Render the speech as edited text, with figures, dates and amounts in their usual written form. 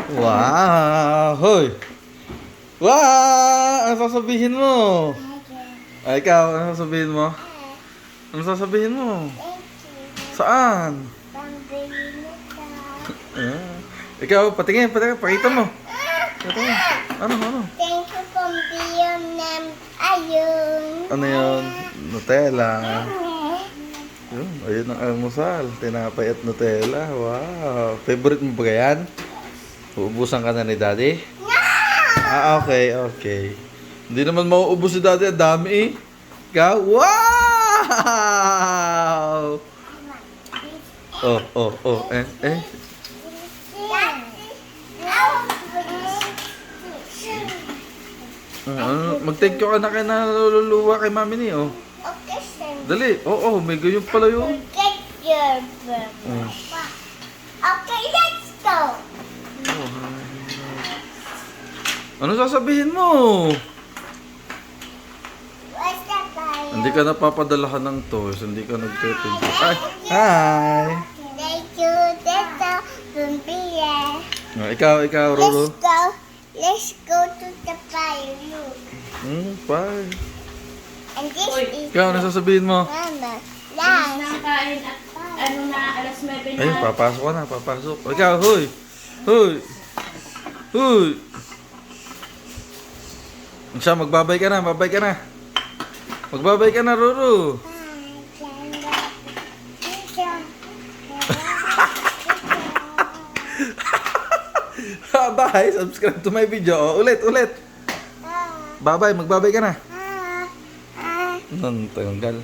Wow! Hoy! Wow! Ano sasabihin mo? Ay, ikaw, ano sasabihin mo? Ano sasabihin mo? Saan? Ah. Ikaw, patingin, pakita mo. Pakita mo. Ano? Thank you from Vietnam. Ayun. Ano yun? Nutella. Yun, ayun ang almusal. Tinapay at Nutella. Wow! Favorite mo ba yan? Uubusan ka na ni Daddy? Ah, okay. Hindi naman mauubos si Daddy. Ang dami eh. Ikaw? Wow! Eh. Mag-thank you ka na kay naluluwa kay Mami ni, oh. Okay, sir. Dali. Oo, may ganyan pala yun. Get your burger. Okay, let's go. Ano sasabihin mo? What's that fire? Hindi ka napapadalahan ng toys, hindi ka nagtitinda. Ay, hi! Thank you, Tito Bumbia. Ikaw, Roro. Let's go to the fire. Look. Bye. And this is Ikaw, ano sasabihin mo? Mama. Alas Last. na kain at ano na, alas 9 na. Ayun, papasok ka na, papasok. Ikaw, huy! Siya, magbabay ka na. Magbabay ka na, Roro. Bye, subscribe to my video. Oh, ulit. Bye-bye, magbabay ka na. Nantanggal.